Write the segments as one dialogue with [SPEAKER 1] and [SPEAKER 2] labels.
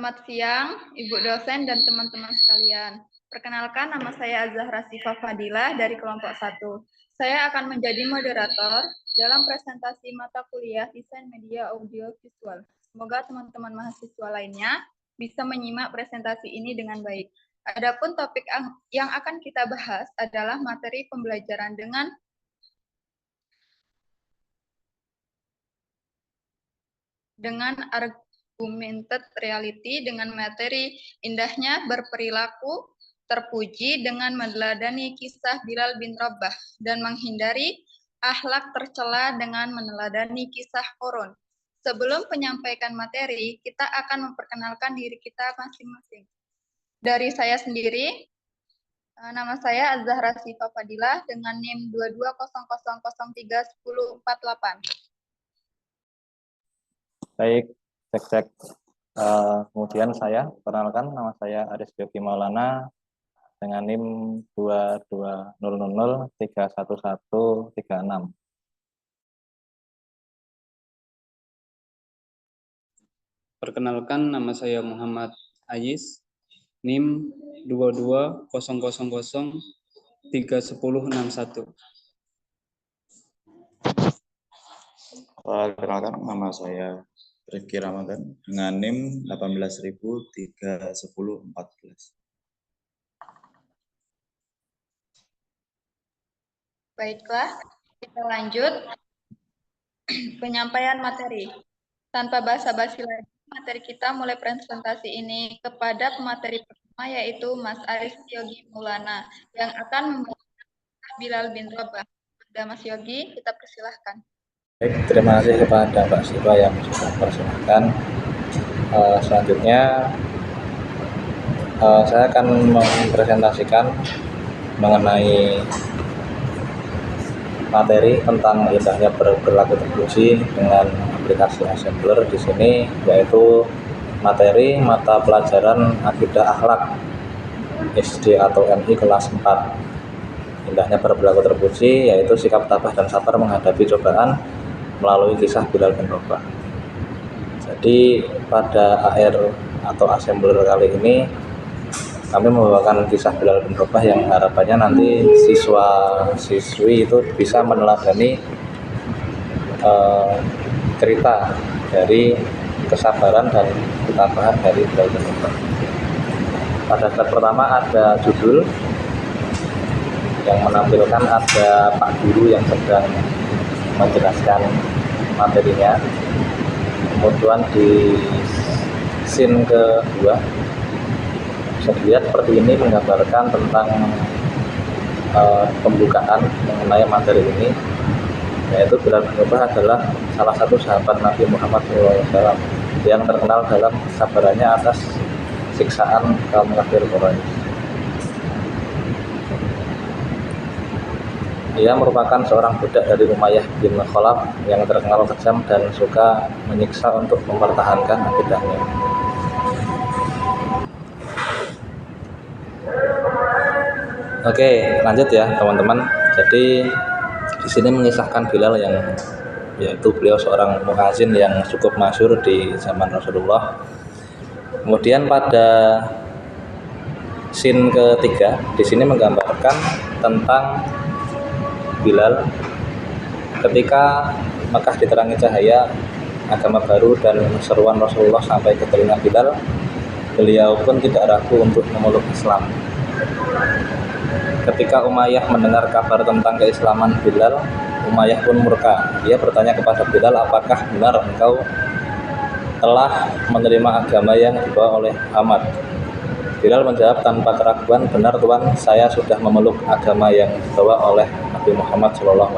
[SPEAKER 1] Selamat siang, Ibu dosen dan teman-teman sekalian. Perkenalkan, nama saya Azahra Sifa Fadilah dari kelompok 1. Saya akan menjadi moderator dalam presentasi mata kuliah Desain Media Audio Visual. Semoga teman-teman mahasiswa lainnya bisa menyimak presentasi ini dengan baik. Adapun topik yang akan kita bahas adalah materi pembelajaran dengan augmented reality dengan materi indahnya berperilaku terpuji dengan meneladani kisah Bilal bin Rabah dan menghindari akhlak tercela dengan meneladani kisah Korun. Sebelum menyampaikan materi, kita akan memperkenalkan diri kita masing-masing. Dari saya sendiri, nama saya Azahra Sifa Fadilah dengan NIM 2200031048.
[SPEAKER 2] Baik, cek. Kemudian saya perkenalkan, nama saya Aris Yogi Maulana dengan NIM 2200031136.
[SPEAKER 3] Perkenalkan, nama saya Muhammad Ayis, NIM 2200031061.
[SPEAKER 4] Perkenalkan, nama saya Rifki Ramadan dengan NIM 180031014.
[SPEAKER 1] Baiklah, kita lanjut penyampaian materi. Tanpa basa-basi lagi, materi kita mulai presentasi ini kepada pemateri pertama yaitu Mas Aris Yogi Maulana yang akan membawakan Bilal bin Rabah. Pada Mas Yogi, kita persilahkan.
[SPEAKER 2] Baik, terima kasih kepada Mbak Siva yang sudah mempersilahkan. Selanjutnya saya akan mempresentasikan mengenai materi tentang indahnya berperilaku terpuji dengan aplikasi assembler di sini, yaitu materi mata pelajaran akidah akhlak SD atau MI kelas 4. Indahnya berperilaku terpuji yaitu sikap tabah dan sabar menghadapi cobaan melalui kisah Bilal bin Rabah. Jadi pada akhir atau assembler kali ini kami membawakan kisah Bilal bin Rabah yang harapannya nanti siswa-siswi itu bisa meneladani cerita dari kesabaran dan ketabahan dari Bilal bin Rabah. Pada slide pertama ada judul yang menampilkan ada Pak Guru yang sedang menjelaskan materinya. Kemudian di scene kedua bisa dilihat seperti ini, menggambarkan tentang pembukaan mengenai materi ini, yaitu Bilal bin Rabah adalah salah satu sahabat Nabi Muhammad SAW yang terkenal dalam kesabarannya atas siksaan kaum kafir Quraisy. Ia merupakan seorang budak dari Umayyah bin Khalaf yang terkenal kejam dan suka menyiksa untuk mempertahankan akidahnya. Oke, lanjut ya teman-teman. Jadi di sini mengisahkan Bilal yang yaitu beliau seorang muadzin yang cukup masyhur di zaman Rasulullah. Kemudian pada scene ketiga di sini menggambarkan tentang Bilal ketika Mekah diterangi cahaya agama baru dan seruan Rasulullah sampai ke telinga Bilal, beliau pun tidak ragu untuk memeluk Islam. Ketika Umayyah mendengar kabar tentang keislaman Bilal, Umayyah pun murka. Dia bertanya kepada Bilal, apakah benar engkau telah menerima agama yang dibawa oleh Ahmad? Bilal menjawab tanpa keraguan, benar Tuan, saya sudah memeluk agama yang dibawa oleh Nabi Muhammad SAW.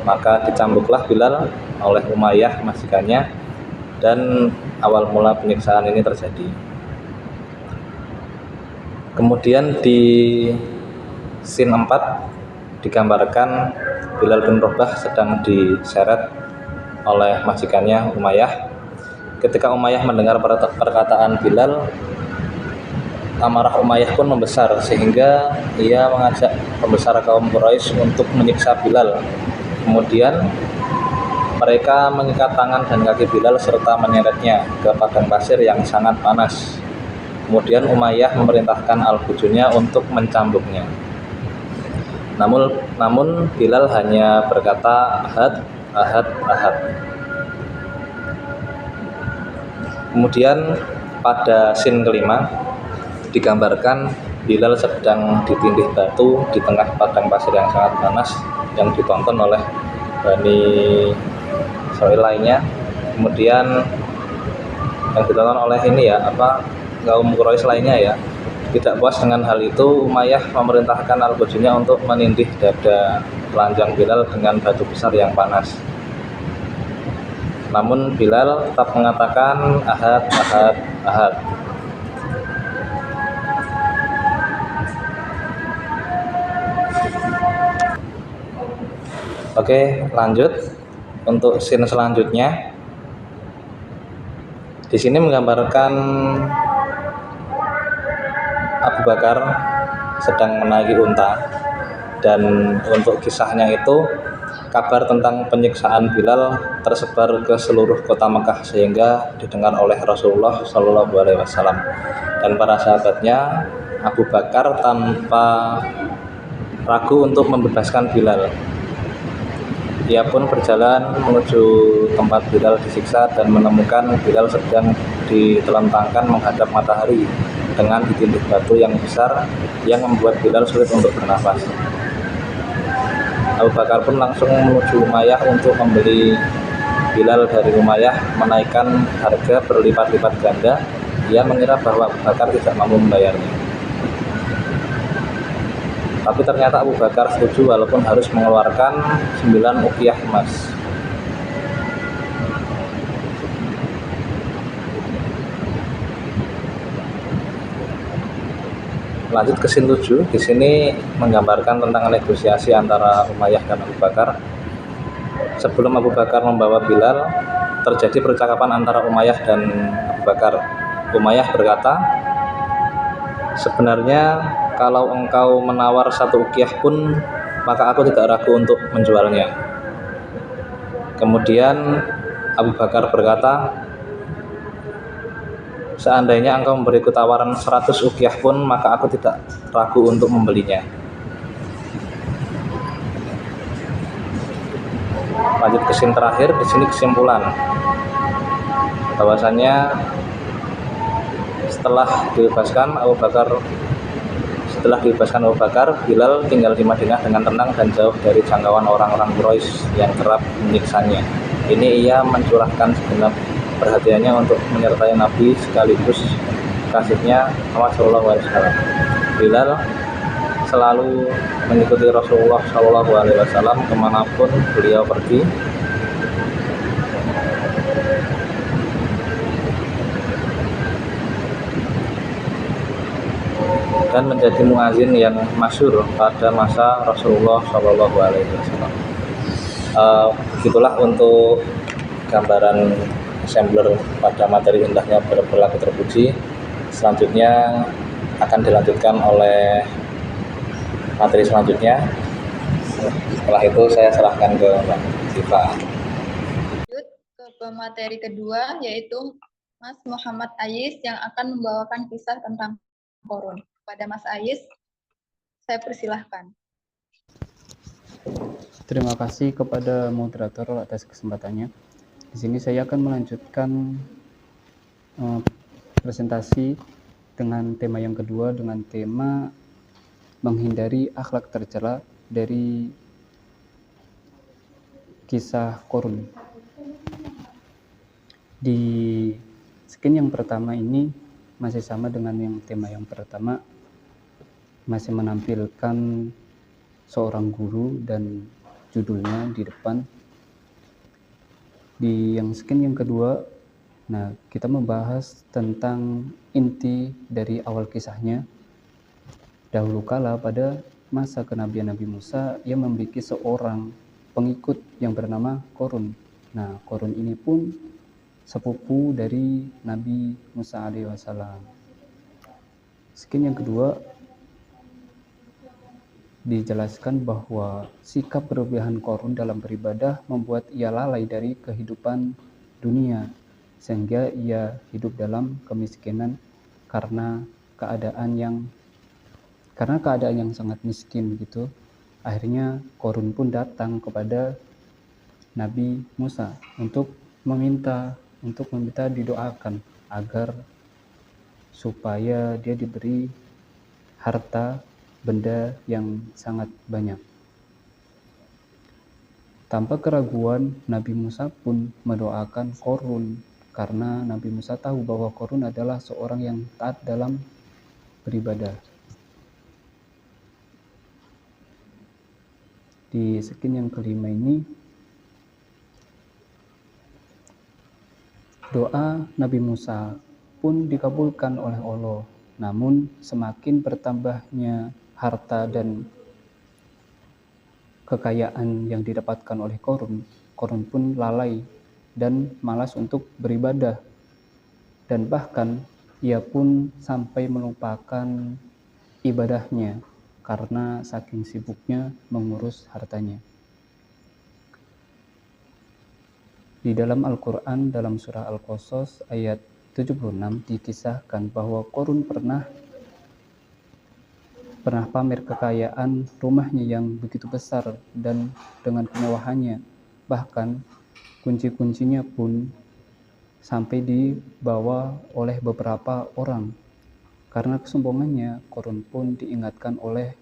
[SPEAKER 2] Maka dicambuklah Bilal oleh Umayyah majikannya dan awal mula penyiksaan ini terjadi. Kemudian di scene 4 digambarkan Bilal bin Rabah sedang diseret oleh majikannya Umayyah. Ketika Umayyah mendengar perkataan Bilal, amarah Umayyah pun membesar sehingga ia mengajak pembesar kaum Quraisy untuk menyiksa Bilal. Kemudian Mereka mengikat tangan dan kaki Bilal serta menyeretnya ke padang pasir yang sangat panas. Kemudian Umayyah memerintahkan al-bujurnya untuk mencambuknya. Namun Bilal hanya berkata ahad, ahad, ahad. Kemudian pada scene kelima digambarkan Bilal sedang ditindih batu di tengah padang pasir yang sangat panas yang ditonton oleh Bani Israil lainnya. Kemudian yang ditonton oleh kaum Quraisy lainnya ya. Tidak puas dengan hal itu, Umayyah memerintahkan al-bujurnya untuk menindih dada telanjang Bilal dengan batu besar yang panas. Namun Bilal tetap mengatakan ahad, ahad, ahad. Oke, lanjut untuk scene selanjutnya. Di sini menggambarkan Abu Bakar sedang menaiki unta, dan untuk kisahnya itu kabar tentang penyiksaan Bilal tersebar ke seluruh kota Mekah sehingga didengar oleh Rasulullah SAW dan para sahabatnya. Abu Bakar tanpa ragu untuk membebaskan Bilal. Ia pun berjalan menuju tempat Bilal disiksa dan menemukan Bilal sedang ditelentangkan menghadap matahari dengan ditindih batu yang besar yang membuat Bilal sulit untuk bernafas. Abu Bakar pun langsung menuju Umayyah untuk membeli Bilal dari Umayyah, menaikkan harga berlipat-lipat ganda. Ia mengira bahwa Abu Bakar tidak mampu membayarnya. Tapi ternyata Abu Bakar setuju walaupun harus mengeluarkan 9 uqiyah emas. Lanjut ke scene 7. Di sini menggambarkan tentang negosiasi antara Umayyah dan Abu Bakar. Sebelum Abu Bakar membawa Bilal, terjadi percakapan antara Umayyah dan Abu Bakar. Umayyah berkata, "Sebenarnya kalau engkau menawar 1 uqiyah pun, maka aku tidak ragu untuk menjualnya." Kemudian Abu Bakar berkata, "Seandainya engkau memberiku tawaran 100 uqiyah pun, maka aku tidak ragu untuk membelinya." Lanjut ke scene terakhir. Di sini kesimpulan bahwasanya setelah dibebaskan Abu Bakar, Bilal tinggal di Madinah dengan tenang dan jauh dari jangkauan orang-orang Quraisy yang kerap menyiksanya. Ini ia mencurahkan segenap perhatiannya untuk menyertai Nabi sekaligus kasihnya Muhammad SAW. Bilal selalu mengikuti Rasulullah SAW kemanapun beliau pergi. Dan menjadi muazin yang masyhur pada masa Rasulullah SAW. Begitulah untuk gambaran assembler pada materi indahnya berlaku terpuji. Selanjutnya akan dilanjutkan oleh materi selanjutnya. Setelah itu saya serahkan ke Mbak Siva.
[SPEAKER 1] Lanjut ke pemateri kedua, yaitu Mas Muhammad Ais yang akan membawakan kisah tentang Qorun. Pada Mas Ais, saya persilahkan.
[SPEAKER 3] Terima kasih kepada moderator atas kesempatannya. Di sini saya akan melanjutkan presentasi dengan tema yang kedua, dengan tema menghindari akhlak tercela dari kisah Qorun. Di screen yang pertama ini masih sama dengan yang tema yang pertama, masih menampilkan seorang guru dan judulnya di depan. Di yang screen yang kedua, nah kita membahas tentang inti dari awal kisahnya. Dahulu kala pada masa kenabian Nabi Musa, ia memiliki seorang pengikut yang bernama Qorun. Nah, Qorun ini pun sepupu dari Nabi Musa alaihissalam. Screen yang kedua dijelaskan bahwa sikap berlebihan Qarun dalam beribadah membuat ia lalai dari kehidupan dunia, sehingga ia hidup dalam kemiskinan karena keadaan yang sangat miskin gitu. Akhirnya Qarun pun datang kepada Nabi Musa untuk meminta didoakan agar supaya dia diberi harta benda yang sangat banyak. Tanpa keraguan, Nabi Musa pun mendoakan Qarun karena Nabi Musa tahu bahwa Qarun adalah seorang yang taat dalam beribadah. Di skin yang kelima ini, doa Nabi Musa pun dikabulkan oleh Allah. Namun semakin bertambahnya harta dan kekayaan yang didapatkan oleh Qarun pun lalai dan malas untuk beribadah. Dan bahkan ia pun sampai melupakan ibadahnya karena saking sibuknya mengurus hartanya. Di dalam Al-Quran, dalam surah Al-Qasas ayat 76 dikisahkan bahwa Qarun pernah pamer kekayaan rumahnya yang begitu besar dan dengan kemewahannya. Bahkan kunci-kuncinya pun sampai dibawa oleh beberapa orang. Karena kesombongannya, Qarun pun diingatkan oleh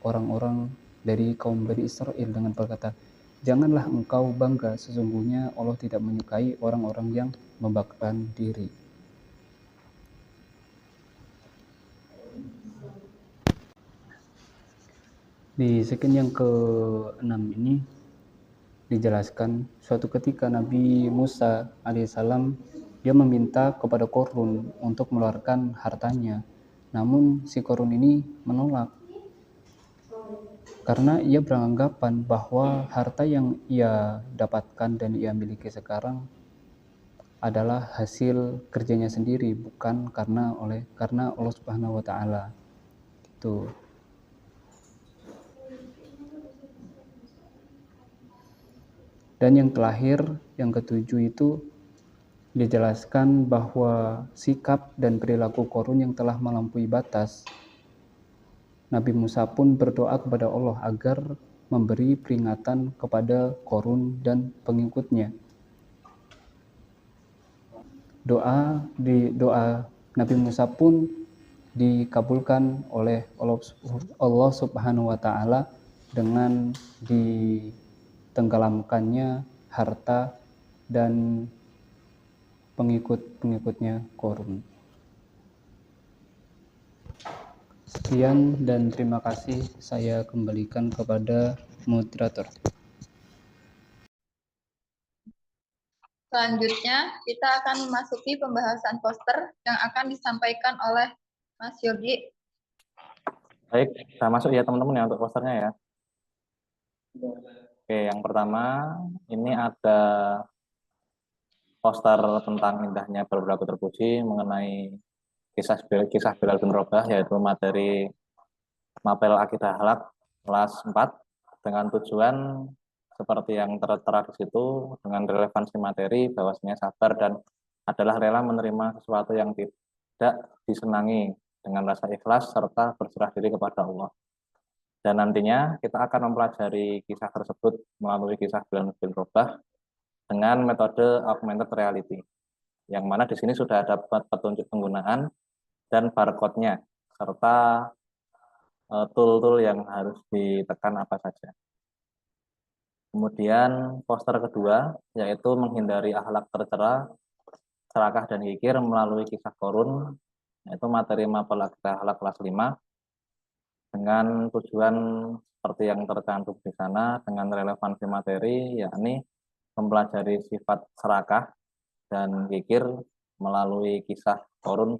[SPEAKER 3] orang-orang dari kaum Bani Israel dengan berkata, "Janganlah engkau bangga, sesungguhnya Allah tidak menyukai orang-orang yang membanggakan diri." Di skin yang ke-6 ini dijelaskan suatu ketika Nabi Musa alaihissalam dia meminta kepada Qarun untuk mengeluarkan hartanya. Namun si Qarun ini menolak karena ia beranggapan bahwa harta yang ia dapatkan dan ia miliki sekarang adalah hasil kerjanya sendiri, bukan karena Allah Subhanahu wa taala. Itu. Dan yang terakhir, yang ketujuh itu dijelaskan bahwa sikap dan perilaku Qarun yang telah melampaui batas. Nabi Musa pun berdoa kepada Allah agar memberi peringatan kepada Qarun dan pengikutnya. Doa Nabi Musa pun dikabulkan oleh Allah Subhanahu wa taala dengan ditenggelamkannya harta dan pengikut-pengikutnya Qarun. Sekian dan terima kasih, saya kembalikan kepada moderator.
[SPEAKER 1] Selanjutnya, kita akan memasuki pembahasan poster yang akan disampaikan oleh Mas Yogi.
[SPEAKER 2] Baik, kita masuk ya teman-teman ya untuk posternya ya. Oke, yang pertama ini ada poster tentang indahnya berlaku terpuji mengenai kisah Bilal bin Rabah, yaitu materi mapel akidah akhlak kelas 4 dengan tujuan seperti yang tertera di situ, dengan relevansi materi bahwasanya sabar dan adalah rela menerima sesuatu yang tidak disenangi dengan rasa ikhlas serta berserah diri kepada Allah. Dan nantinya kita akan mempelajari kisah tersebut melalui kisah Bilal bin Rabah dengan metode augmented reality, yang mana di sini sudah ada petunjuk penggunaan dan barcode-nya serta tool-tool yang harus ditekan apa saja. Kemudian poster kedua yaitu menghindari akhlak tercela, serakah dan kikir melalui kisah Qarun, yaitu materi mapel akhlak kelas 5 dengan tujuan seperti yang tercantum di sana dengan relevansi materi, yakni mempelajari sifat serakah dan kikir melalui kisah Qarun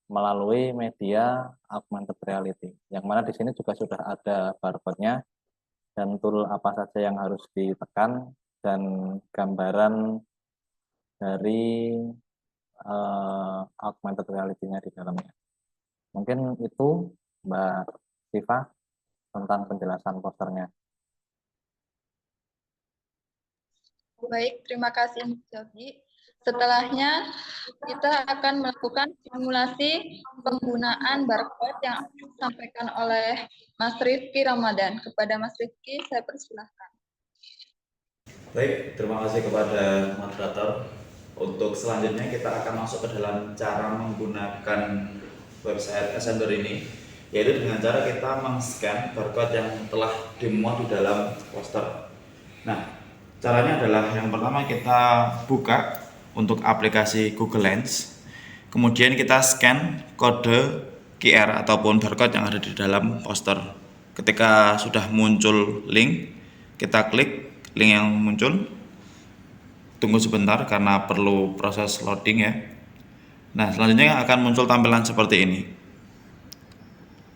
[SPEAKER 2] melalui media augmented reality, yang mana di sini juga sudah ada barcode-nya dan tool apa saja yang harus ditekan dan gambaran dari augmented reality-nya di dalamnya. Mungkin itu Mbak Siva. tentang penjelasan posternya.
[SPEAKER 1] Baik, terima kasih Mas Yogi. Setelahnya kita akan melakukan simulasi penggunaan barcode yang disampaikan oleh Mas Rifki Ramadan. Kepada Mas Rifki, saya persilahkan.
[SPEAKER 4] Baik, terima kasih kepada moderator. Untuk selanjutnya kita akan masuk ke dalam cara menggunakan website Assembler ini, yaitu dengan cara kita men-scan barcode yang telah dimuat di dalam poster. Nah, caranya adalah yang pertama kita buka untuk aplikasi Google Lens, kemudian kita scan kode QR ataupun barcode yang ada di dalam poster. Ketika sudah muncul link, kita klik link yang muncul, tunggu sebentar karena perlu proses loading ya. Nah, selanjutnya akan muncul tampilan seperti ini.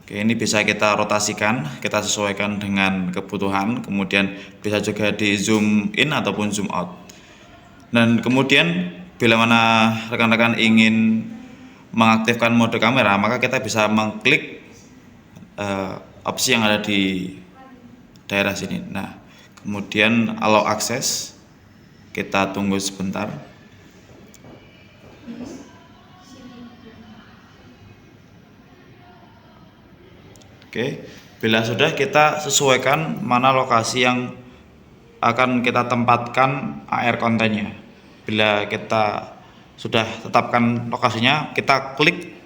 [SPEAKER 4] Oke, ini bisa kita rotasikan, kita sesuaikan dengan kebutuhan, kemudian bisa juga di zoom in ataupun zoom out. Dan kemudian bila mana rekan-rekan ingin mengaktifkan mode kamera, maka kita bisa mengklik opsi yang ada di daerah sini. Nah, kemudian allow access, kita tunggu sebentar. Oke, bila sudah kita sesuaikan mana lokasi yang akan kita tempatkan AR kontennya. Bila kita sudah tetapkan lokasinya, kita klik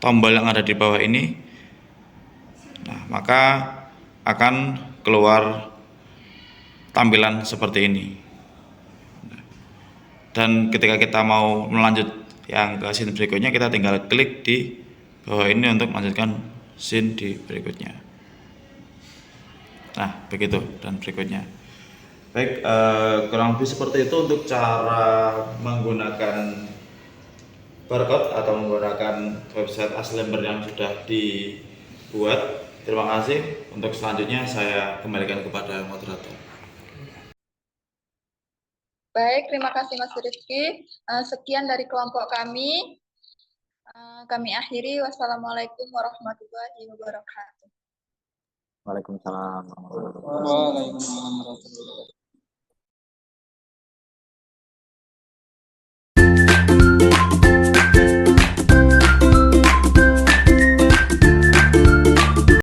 [SPEAKER 4] tombol yang ada di bawah ini. Nah, maka akan keluar tampilan seperti ini. Dan ketika kita mau melanjut yang ke scene berikutnya, kita tinggal klik di bawah ini untuk melanjutkan scene di berikutnya. Nah, begitu dan berikutnya. Baik, kurang lebih seperti itu untuk cara menggunakan barcode atau menggunakan website Assembler yang sudah dibuat. Terima kasih. Untuk selanjutnya saya kembalikan kepada moderator.
[SPEAKER 1] Baik, terima kasih Mas Rifki. Sekian dari kelompok kami. Kami akhiri. Wassalamualaikum warahmatullahi wabarakatuh.
[SPEAKER 2] Waalaikumsalam.
[SPEAKER 5] Waalaikumsalam warahmatullahi wabarakatuh.